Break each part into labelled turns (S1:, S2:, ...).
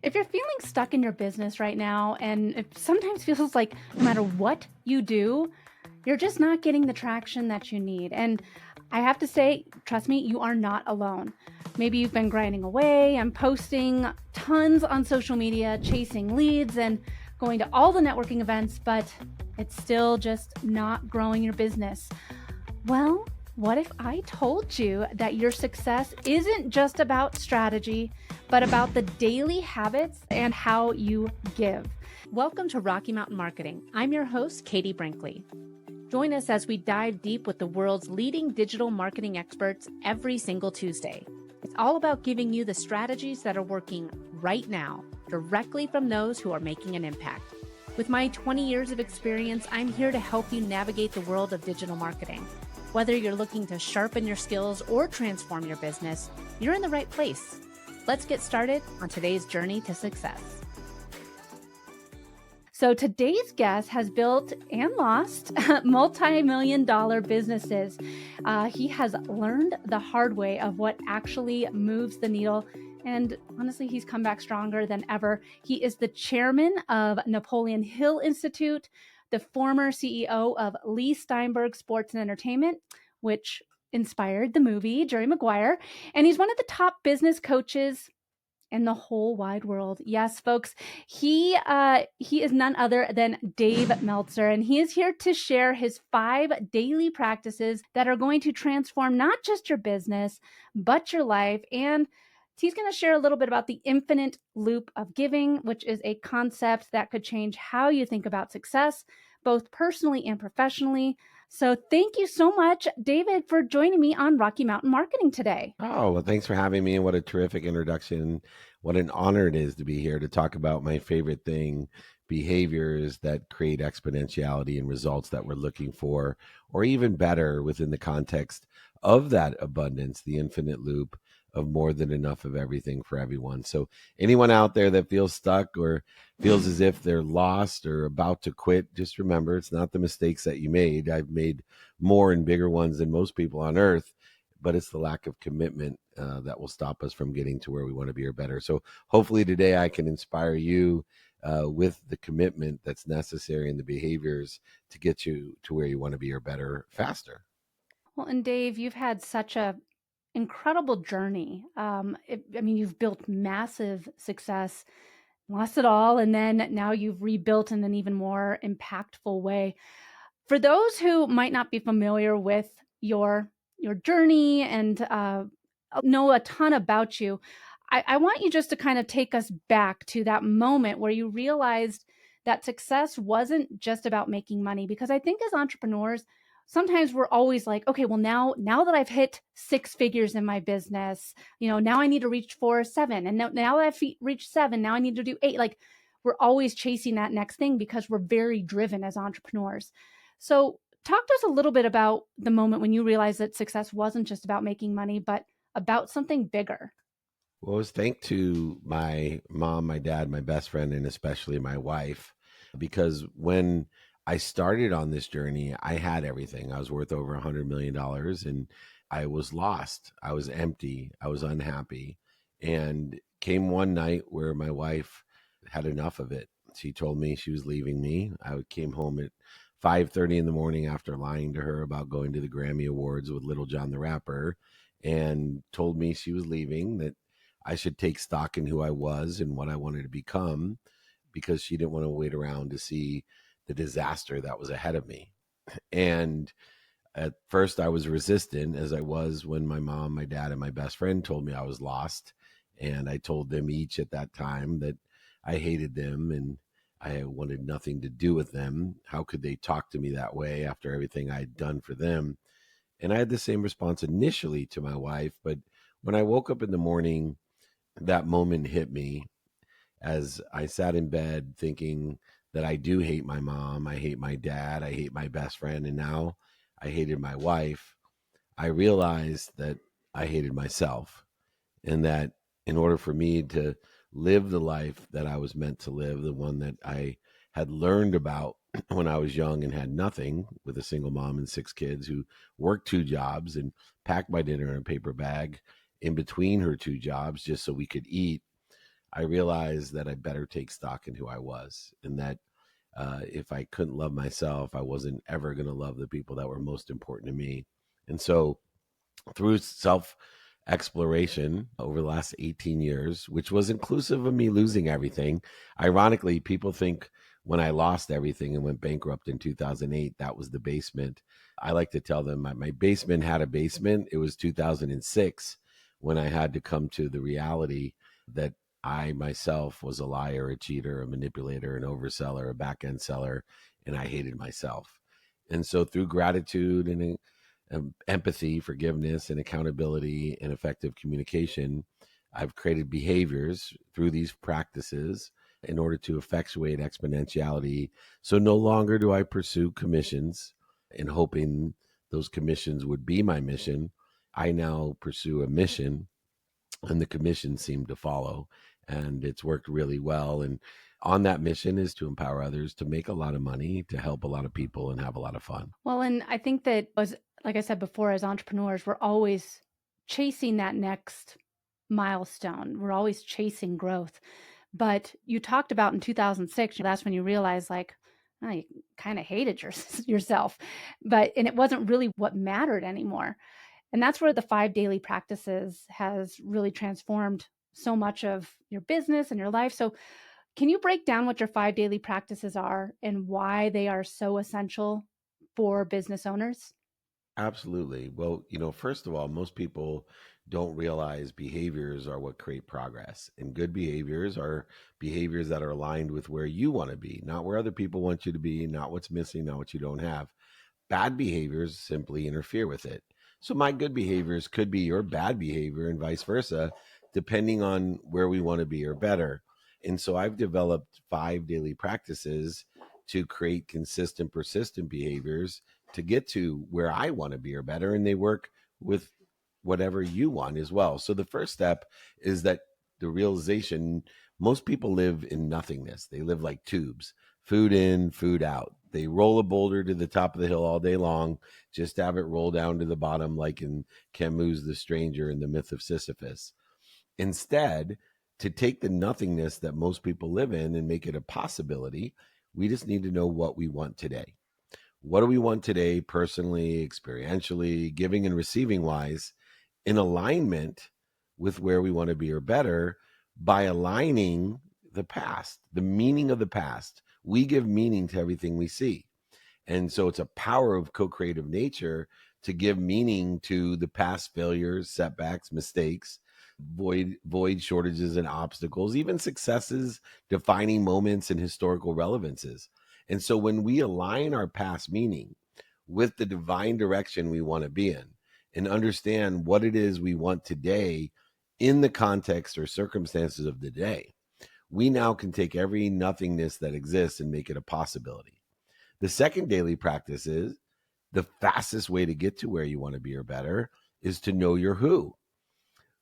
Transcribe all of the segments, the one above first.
S1: If you're feeling stuck in your business right now, and it sometimes feels like no matter what you do, you're just not getting the traction that you need. And I have to say, trust me, you are not alone. Maybe you've been grinding away and posting tons on social media, chasing leads and going to all the networking events, but it's still just not growing your business. Well, what if I told you that your success isn't just about strategy, but about the daily habits and how you give? Welcome to Rocky Mountain Marketing. I'm your host, Katie Brinkley. Join us as we dive deep with the world's leading digital marketing experts every single Tuesday. It's all about giving you the strategies that are working right now, directly from those who are making an impact. With my 20 years of experience, I'm here to help you navigate the world of digital marketing. Whether you're looking to sharpen your skills or transform your business, you're in the right place. Let's get started on today's journey to success. So today's guest has built and lost multi-million-dollar businesses. He has learned the hard way of what actually moves the needle. And honestly, he's come back stronger than ever. He is the chairman of Napoleon Hill Institute, the former CEO of Lee Steinberg Sports and Entertainment, which inspired the movie Jerry Maguire. And he's one of the top business coaches in the whole wide world. Yes, folks, he is none other than Dave Meltzer, and he is here to share his 5 daily practices that are going to transform not just your business, but your life. And he's going to share a little bit about the infinite loop of giving, which is a concept that could change how you think about success, both personally and professionally. So thank you so much, David, for joining me on Rocky Mountain Marketing today.
S2: Oh, well, thanks for having me. And what a terrific introduction. What an honor it is to be here to talk about my favorite thing, behaviors that create exponentiality and results that we're looking for, or even better within the context of that abundance, the infinite loop of more than enough of everything for everyone. So, anyone out there that feels stuck or feels as if they're lost or about to quit, just remember it's not the mistakes that you made. I've made more and bigger ones than most people on earth, but it's the lack of commitment that will stop us from getting to where we want to be or better. So hopefully today I can inspire you with the commitment that's necessary and the behaviors to get you to where you want to be or better faster.
S1: Well, and Dave, you've had such a incredible journey. I mean, you've built massive success, lost it all, and then now you've rebuilt in an even more impactful way. For those who might not be familiar with your journey and know a ton about you, I want you just to kind of take us back to that moment where you realized that success wasn't just about making money. Because I think as entrepreneurs, sometimes we're always like, okay, well now that I've hit 6 figures in my business, now I need to reach 4 or 7, and now that I've reached 7, now I need to do 8. Like, we're always chasing that next thing because we're very driven as entrepreneurs. So talk to us a little bit about the moment when you realized that success wasn't just about making money, but about something bigger.
S2: Well, it was thanks to my mom, my dad, my best friend, and especially my wife, because when I started on this journey, I had everything. I was worth over $100 million and I was lost. I was empty. I was unhappy. And came one night where my wife had enough of it. She told me she was leaving me. I came home at 5:30 in the morning after lying to her about going to the Grammy Awards with Little John the Rapper, and told me she was leaving, that I should take stock in who I was and what I wanted to become, because she didn't want to wait around to see the disaster that was ahead of me. And at first I was resistant, as I was when my mom, my dad, and my best friend told me I was lost. And I told them each at that time that I hated them and I wanted nothing to do with them. How could they talk to me that way after everything I had done for them? And I had the same response initially to my wife. But when I woke up in the morning, that moment hit me as I sat in bed thinking that I do hate my mom, I hate my dad, I hate my best friend, and now I hated my wife. I realized that I hated myself, and that in order for me to live the life that I was meant to live, the one that I had learned about when I was young and had nothing, with a single mom and 6 kids who worked 2 jobs and packed my dinner in a paper bag in between her 2 jobs just so we could eat, I realized that I better take stock in who I was, and that if I couldn't love myself, I wasn't ever going to love the people that were most important to me. And so through self exploration over the last 18 years, which was inclusive of me losing everything. Ironically, people think when I lost everything and went bankrupt in 2008, that was the basement. I like to tell them my basement had a basement. It was 2006 when I had to come to the reality that I myself was a liar, a cheater, a manipulator, an overseller, a back end seller, and I hated myself. And so through gratitude and empathy, forgiveness, and accountability and effective communication, I've created behaviors through these practices in order to effectuate exponentiality. So no longer do I pursue commissions and hoping those commissions would be my mission. I now pursue a mission, and the commissions seem to follow. And it's worked really well. And on that mission is to empower others to make a lot of money, to help a lot of people, and have a lot of fun.
S1: Well, and I think that as like I said before, as entrepreneurs, we're always chasing that next milestone. We're always chasing growth. But you talked about in 2006, that's when you realized like, oh, you kind of hated yourself. And it wasn't really what mattered anymore. And that's where the 5 daily practices has really transformed so much of your business and your life. So can you break down what your 5 daily practices are and why they are so essential for business owners?
S2: Absolutely. Well, first of all, most people don't realize behaviors are what create progress. And good behaviors are behaviors that are aligned with where you want to be, not where other people want you to be, not what's missing, not what you don't have. Bad behaviors simply interfere with it. So my good behaviors could be your bad behavior and vice versa, depending on where we want to be or better. And so I've developed 5 daily practices to create consistent, persistent behaviors to get to where I want to be or better. And they work with whatever you want as well. So the first step is that the realization most people live in nothingness. They live like tubes, food in, food out. They roll a boulder to the top of the hill all day long, just to have it roll down to the bottom, like in Camus' The Stranger in the Myth of Sisyphus. Instead, to take the nothingness that most people live in and make it a possibility, we just need to know what we want today. What do we want today, personally, experientially, giving and receiving wise, in alignment with where we want to be or better by aligning the past, the meaning of the past. We give meaning to everything we see. And so it's a power of co-creative nature to give meaning to the past failures, setbacks, mistakes, void shortages and obstacles, even successes, defining moments and historical relevances. And so when we align our past meaning with the divine direction we want to be in and understand what it is we want today in the context or circumstances of the day, we now can take every nothingness that exists and make it a possibility. The second daily practice is the fastest way to get to where you want to be or better is to know your who.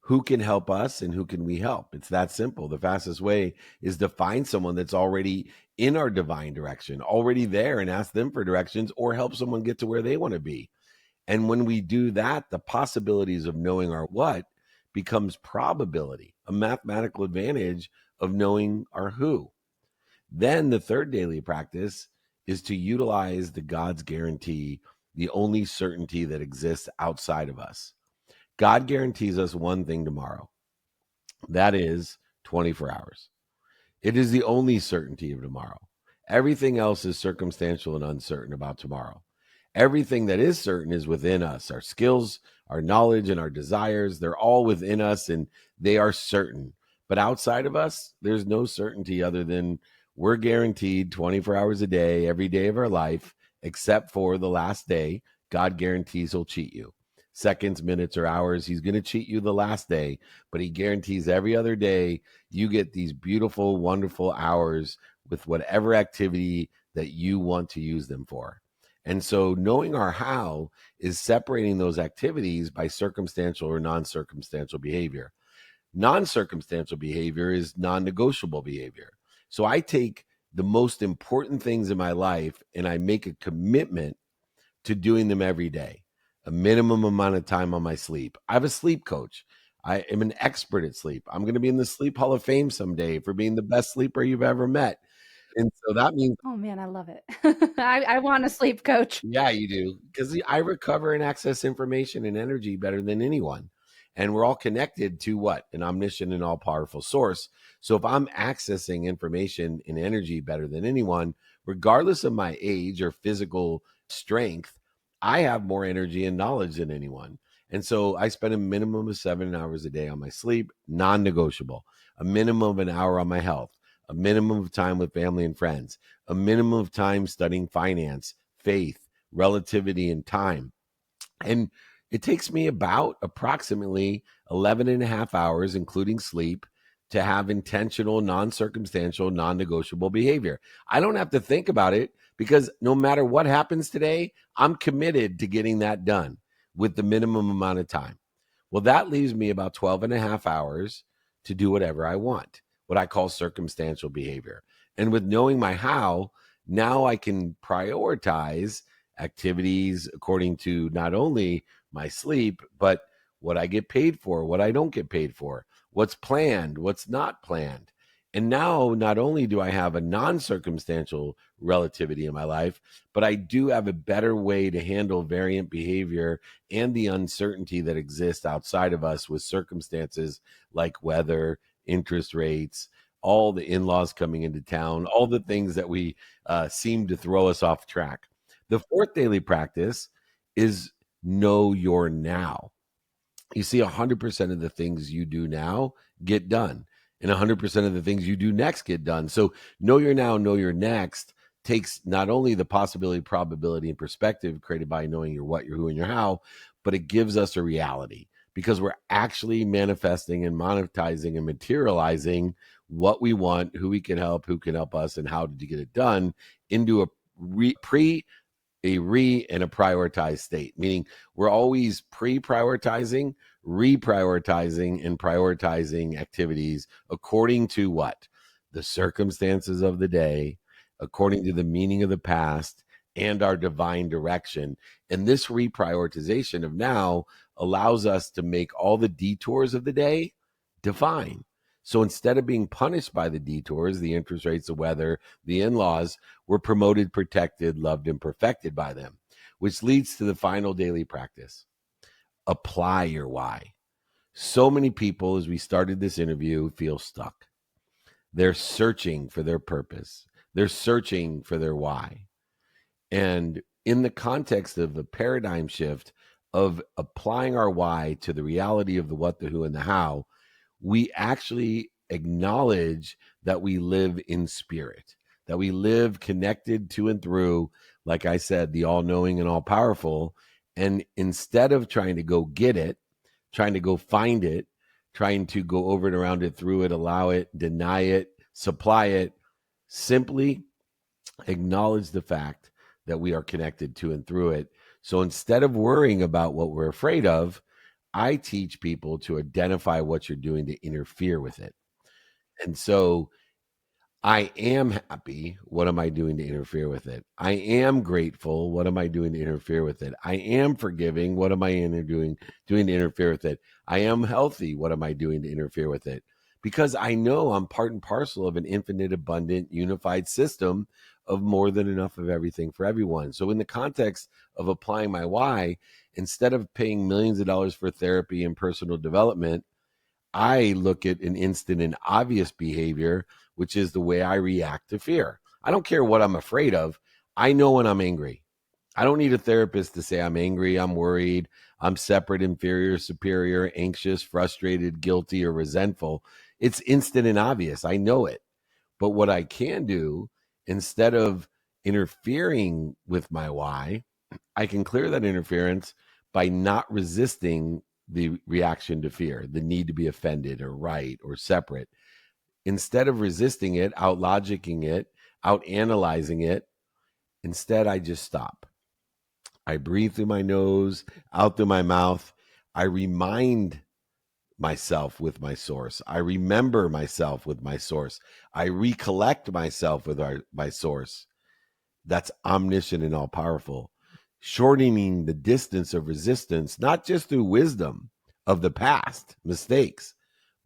S2: Who can help us and who can we help? It's that simple. The fastest way is to find someone that's already in our divine direction, already there, and ask them for directions or help someone get to where they want to be. And when we do that, the possibilities of knowing our what becomes probability, a mathematical advantage of knowing our who. Then the third daily practice is to utilize the God's guarantee, the only certainty that exists outside of us. God guarantees us one thing tomorrow. That is 24 hours. It is the only certainty of tomorrow. Everything else is circumstantial and uncertain about tomorrow. Everything that is certain is within us. Our skills, our knowledge, and our desires, they're all within us and they are certain. But outside of us, there's no certainty other than we're guaranteed 24 hours a day, every day of our life, except for the last day. God guarantees he'll cheat you. Seconds, minutes, or hours, he's going to cheat you the last day, but he guarantees every other day you get these beautiful, wonderful hours with whatever activity that you want to use them for. And so knowing our how is separating those activities by circumstantial or non-circumstantial behavior. Non-circumstantial behavior is non-negotiable behavior. So I take the most important things in my life and I make a commitment to doing them every day, a minimum amount of time on my sleep. I have a sleep coach. I am an expert at sleep. I'm going to be in the Sleep Hall of Fame someday for being the best sleeper you've ever met. And so that means,
S1: Oh man, I love it. I want a sleep coach.
S2: yeah, you do. Because I recover and access information and energy better than anyone. And we're all connected to what? An omniscient and all powerful source. So if I'm accessing information and energy better than anyone, regardless of my age or physical strength, I have more energy and knowledge than anyone. And so I spend a minimum of 7 hours a day on my sleep, non negotiable, a minimum of an hour on my health, a minimum of time with family and friends, a minimum of time studying finance, faith, relativity, and time. And it takes me about approximately 11 and a half hours, including sleep, to have intentional, non circumstantial, non negotiable behavior. I don't have to think about it because no matter what happens today, I'm committed to getting that done with the minimum amount of time. Well, that leaves me about 12 and a half hours to do whatever I want, what I call circumstantial behavior. And with knowing my how, now I can prioritize activities according to not only my sleep, but what I get paid for, what I don't get paid for, what's planned, what's not planned. And now, not only do I have a non circumstantial relativity in my life, but I do have a better way to handle variant behavior and the uncertainty that exists outside of us with circumstances like weather, interest rates, all the in laws coming into town, all the things that we seem to throw us off track. The fourth daily practice is know your now. You see, 100% of the things you do now get done, and 100% of the things you do next get done. So, know your now, know your next takes not only the possibility, probability, and perspective created by knowing your what, your who, and your how, but it gives us a reality because we're actually manifesting and monetizing and materializing what we want, who can help us, and how to get it done into a re and a prioritized state, meaning we're always pre-prioritizing, reprioritizing, and prioritizing activities according to what? The circumstances of the day, according to the meaning of the past, and our divine direction. And this reprioritization of now allows us to make all the detours of the day divine. So instead of being punished by the detours, the interest rates, the weather, the in laws, we're promoted, protected, loved, and perfected by them, which leads to the final daily practice. Apply your why. So many people, as we started this interview, feel stuck. They're searching for their purpose, they're searching for their why. And in the context of the paradigm shift of applying our why to the reality of the what, the who, and the how, we actually acknowledge that we live in spirit, that we live connected to and through, like I said, the all knowing and all powerful. And instead of trying to go get it, trying to go find it, trying to go over it, around it, through it, allow it, deny it, supply it, simply acknowledge the fact that we are connected to and through it. So instead of worrying about what we're afraid of, I teach people to identify what you're doing to interfere with it. And so I am happy. What am I doing to interfere with it? I am grateful. What am I doing to interfere with it? I am forgiving. What am I doing to interfere with it? I am healthy. What am I doing to interfere with it? Because I know I'm part and parcel of an infinite, abundant, unified system of more than enough of everything for everyone. So in the context of applying my why, instead of paying millions of dollars for therapy and personal development, I look at an instant and obvious behavior, which is the way I react to fear. I don't care what I'm afraid of. I know when I'm angry. I don't need a therapist to say I'm angry, I'm worried, I'm separate, inferior, superior, anxious, frustrated, guilty, or resentful. It's instant and obvious. I know it. But what I can do, instead of interfering with my why, I can clear that interference by not resisting the reaction to fear, the need to be offended or right or separate. Instead of resisting it, out logicking it, out analyzing it, instead I just stop. I breathe through my nose, out through my mouth. I remind myself with my source. I remember myself with my source. I recollect myself with my source. That's omniscient and all powerful, shortening the distance of resistance, not just through wisdom of the past mistakes,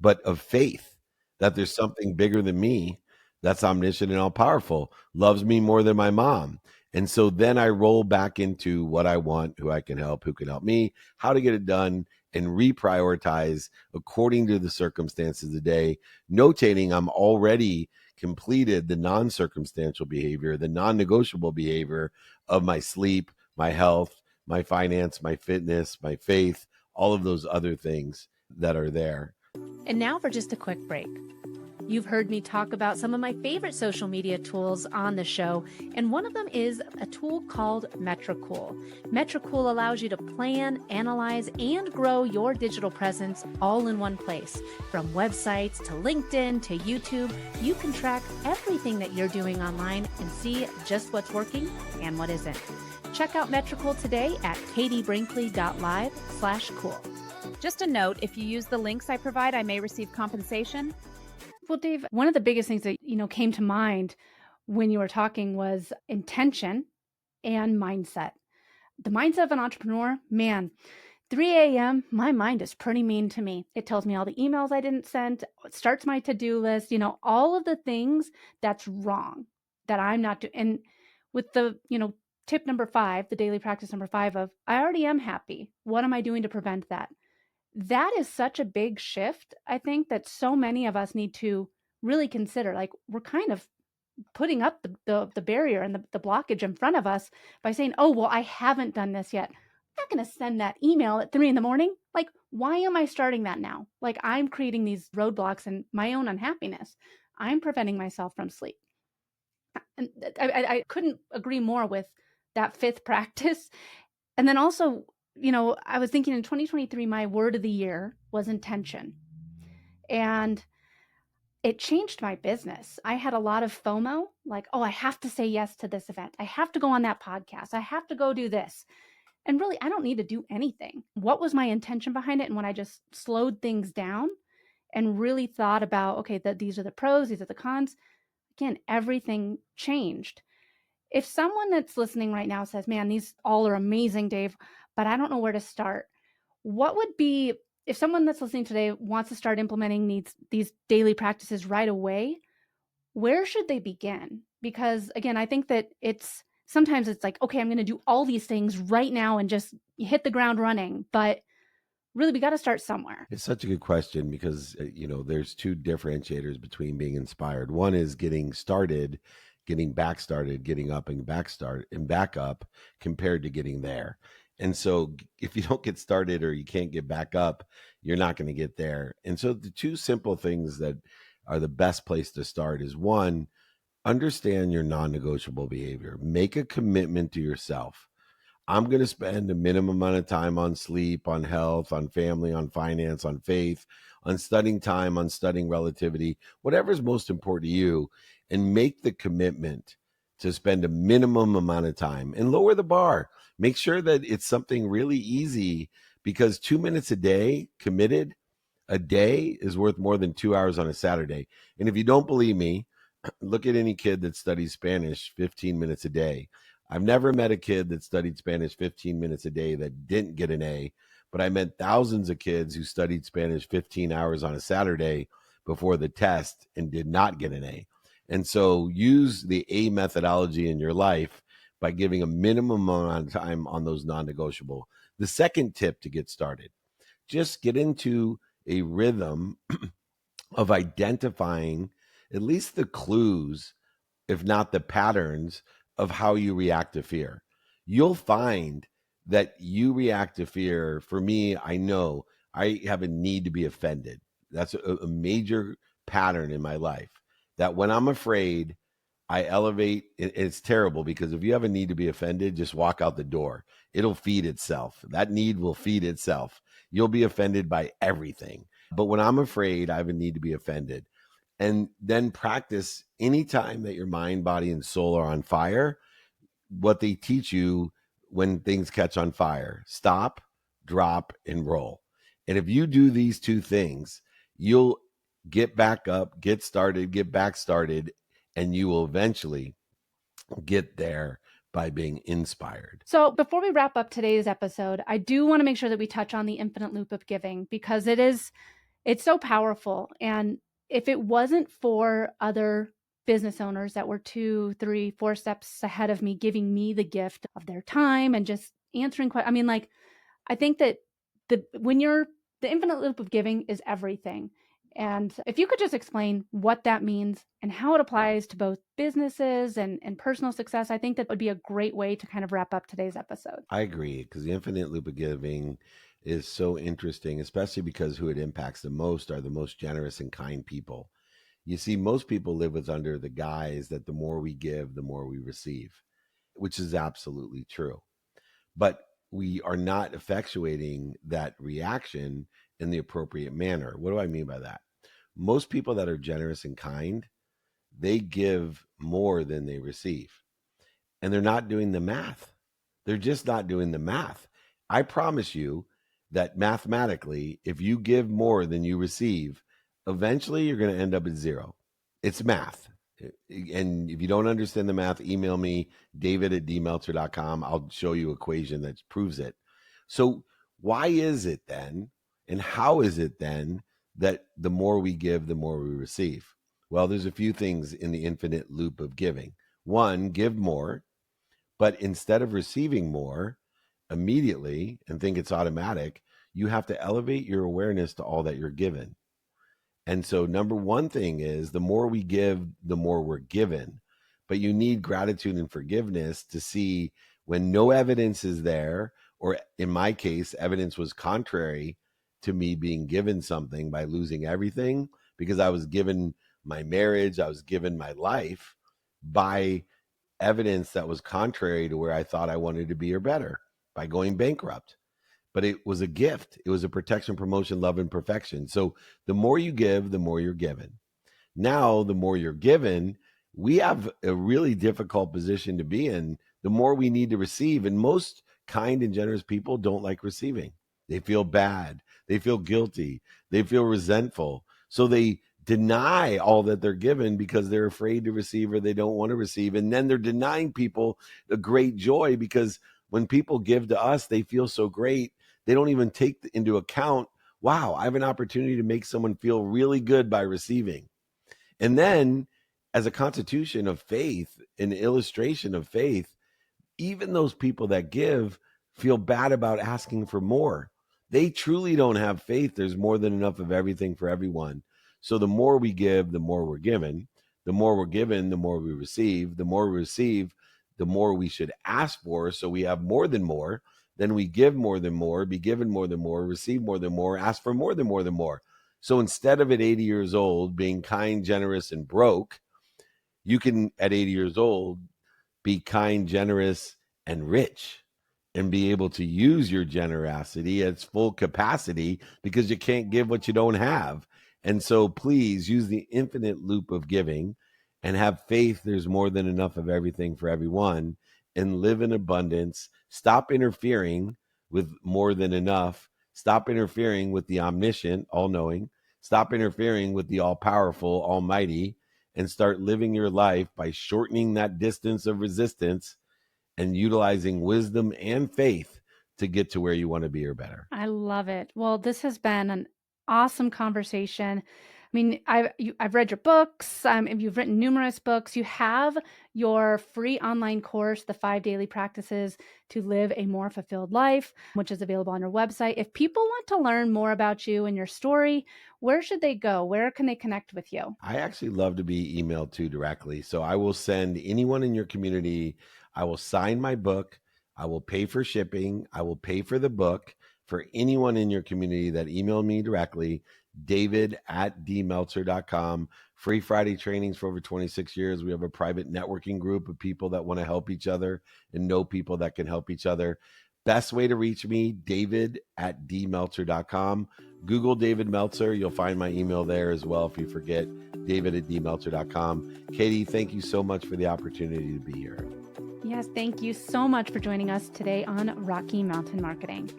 S2: but of faith that there's something bigger than me that's omniscient and all powerful, loves me more than my mom. And so then I roll back into what I want, who I can help, who can help me, how to get it done, and reprioritize according to the circumstances of the day, notating I'm already completed the non-circumstantial behavior, the non-negotiable behavior of my sleep, my health, my finance, my fitness, my faith, all of those other things that are there.
S3: And now for just a quick break. You've heard me talk about some of my favorite social media tools on the show, and one of them is a tool called Metricool. Metricool allows you to plan, analyze, and grow your digital presence all in one place. From websites to LinkedIn to YouTube, you can track everything that you're doing online and see just what's working and what isn't. Check out Metricool today at katiebrinkley.live/cool.
S4: Just a note, if you use the links I provide, I may receive compensation.
S1: Well, Dave, one of the biggest things that, came to mind when you were talking was intention and mindset. The mindset of an entrepreneur, man, 3 a.m., my mind is pretty mean to me. It tells me all the emails I didn't send, it starts my to-do list, all of the things that's wrong that I'm not doing. And with the, tip number 5, the daily practice number 5 of, I already am happy. What am I doing to prevent that? That is such a big shift, I think, that so many of us need to really consider. Like, we're kind of putting up the barrier and the blockage in front of us by saying, oh, well, I haven't done this yet. I'm not going to send that email at 3 a.m. Like, why am I starting that now? Like, I'm creating these roadblocks and my own unhappiness. I'm preventing myself from sleep. And I couldn't agree more with that 5th practice. And then also, I was thinking in 2023, my word of the year was intention. And it changed my business. I had a lot of FOMO, like, oh, I have to say yes to this event. I have to go on that podcast. I have to go do this. And really, I don't need to do anything. What was my intention behind it? And when I just slowed things down and really thought about, okay, these are the pros, these are the cons, again, everything changed. If someone that's listening right now says, man, these all are amazing, Dave, but I don't know where to start, what would be, if someone that's listening today wants to start implementing these daily practices right away, where should they begin? Because again, I think that sometimes it's like, okay, I'm going to do all these things right now and just hit the ground running. But really, we got to start somewhere.
S2: It's such a good question because, there's 2 differentiators between being inspired. One is getting started, getting back started, getting up and back up compared to getting there. And so if you don't get started or you can't get back up, you're not going to get there. And so the 2 simple things that are the best place to start is, 1, understand your non-negotiable behavior. Make a commitment to yourself. I'm going to spend a minimum amount of time on sleep, on health, on family, on finance, on faith, on studying time, on studying relativity, whatever is most important to you, and make the commitment to spend a minimum amount of time and lower the bar. Make sure that it's something really easy, because 2 minutes a day committed a day is worth more than 2 hours on a Saturday. And if you don't believe me, look at any kid that studies Spanish 15 minutes a day. I've never met a kid that studied Spanish 15 minutes a day that didn't get an A, but I met thousands of kids who studied Spanish 15 hours on a Saturday before the test and did not get an A. And so use the A methodology in your life by giving a minimum amount of time on those non-negotiable. The second tip to get started, just get into a rhythm of identifying at least the clues, if not the patterns, of how you react to fear. You'll find that you react to fear. For me, I know I have a need to be offended. That's a major pattern in my life, that when I'm afraid, I elevate. It's terrible, because if you have a need to be offended, just walk out the door. It'll feed itself. That need will feed itself. You'll be offended by everything. But when I'm afraid, I have a need to be offended. And then practice anytime that your mind, body, and soul are on fire, what they teach you when things catch on fire: stop, drop, and roll. And if you do these 2 things, you'll get back up, get started, get back started, and you will eventually get there by being inspired.
S1: So before we wrap up today's episode, I do want to make sure that we touch on the infinite loop of giving, because it's so powerful. And if it wasn't for other business owners that were 2, 3, 4 steps ahead of me, giving me the gift of their time and just answering questions, I mean, like, I think that the infinite loop of giving is everything. And if you could just explain what that means and how it applies to both businesses and personal success, I think that would be a great way to kind of wrap up today's episode.
S2: I agree, because the infinite loop of giving is so interesting, especially because who it impacts the most are the most generous and kind people. You see, most people live with under the guise that the more we give, the more we receive, which is absolutely true. But we are not effectuating that reaction in the appropriate manner. What do I mean by that? Most people that are generous and kind, they give more than they receive. And they're not doing the math. They're just not doing the math. I promise you that mathematically, if you give more than you receive, eventually you're going to end up at zero. It's math. And if you don't understand the math, email me, david@dmeltzer.com. I'll show you an equation that proves it. So why is it then, and how is it then, that the more we give, the more we receive? Well, there's a few things in the infinite loop of giving. One, give more, but instead of receiving more immediately and think it's automatic, you have to elevate your awareness to all that you're given. And so number one thing is, the more we give, the more we're given. But you need gratitude and forgiveness to see when no evidence is there, or in my case, evidence was contrary to me being given something by losing everything, because I was given my marriage, I was given my life by evidence that was contrary to where I thought I wanted to be or better, by going bankrupt. But it was a gift. It was a protection, promotion, love, and perfection. So the more you give, the more you're given. Now, the more you're given, we have a really difficult position to be in. The more we need to receive. And most kind and generous people don't like receiving. They feel bad. They feel guilty. They feel resentful. So they deny all that they're given because they're afraid to receive, or they don't want to receive. And then they're denying people a great joy, because when people give to us, they feel so great. They don't even take into account, wow, I have an opportunity to make someone feel really good by receiving. And then, as a constitution of faith, an illustration of faith, even those people that give feel bad about asking for more. They truly don't have faith there's more than enough of everything for everyone. So the more we give, the more we're given. The more we're given, the more we receive. The more we receive, the more we should ask for, so we have more than more. Then we give more than more, be given more than more, receive more than more, ask for more than more than more. So instead of at 80 years old being kind, generous, and broke, you can at 80 years old be kind, generous, and rich, and be able to use your generosity at its full capacity, because you can't give what you don't have. And so please use the infinite loop of giving and have faith there's more than enough of everything for everyone, and live in abundance. Stop interfering with more than enough. Stop interfering with the omniscient, all-knowing. Stop interfering with the all-powerful, almighty, and start living your life by shortening that distance of resistance and utilizing wisdom and faith to get to where you want to be or better.
S1: I love it. Well, this has been an awesome conversation. I mean, I've read your books. You've written numerous books. You have your free online course, The 5 Daily Practices to Live a More Fulfilled Life, which is available on your website. If people want to learn more about you and your story, where should they go? Where can they connect with you?
S2: I actually love to be emailed to directly. So I will send anyone in your community, I will sign my book. I will pay for shipping. I will pay for the book for anyone in your community that emailed me directly. David@dmeltzer.com. Free Friday trainings for over 26 years. We have a private networking group of people that want to help each other and know people that can help each other. Best way to reach me, David@dmeltzer.com. Google David Meltzer. You'll find my email there as well if you forget, David@dmeltzer.com. Katie, thank you so much for the opportunity to be here.
S1: Yes, thank you so much for joining us today on Rocky Mountain Marketing.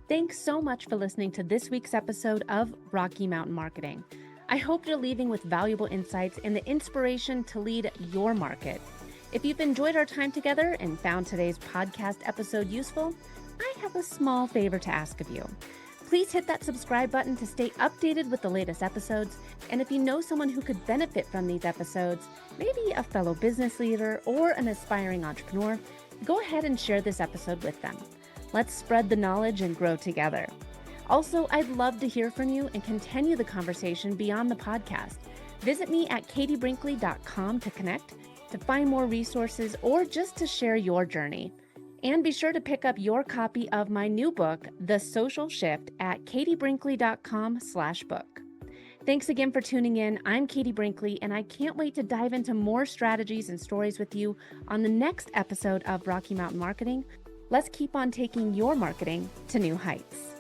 S3: Thanks so much for listening to this week's episode of Rocky Mountain Marketing. I hope you're leaving with valuable insights and the inspiration to lead your market. If you've enjoyed our time together and found today's podcast episode useful, I have a small favor to ask of you. Please hit that subscribe button to stay updated with the latest episodes. And if you know someone who could benefit from these episodes, maybe a fellow business leader or an aspiring entrepreneur, go ahead and share this episode with them. Let's spread the knowledge and grow together. Also, I'd love to hear from you and continue the conversation beyond the podcast. Visit me at katiebrinkley.com to connect, to find more resources, or just to share your journey. And be sure to pick up your copy of my new book, The Social Shift, at katiebrinkley.com/book. Thanks again for tuning in. I'm Katie Brinkley, and I can't wait to dive into more strategies and stories with you on the next episode of Rocky Mountain Marketing. Let's keep on taking your marketing to new heights.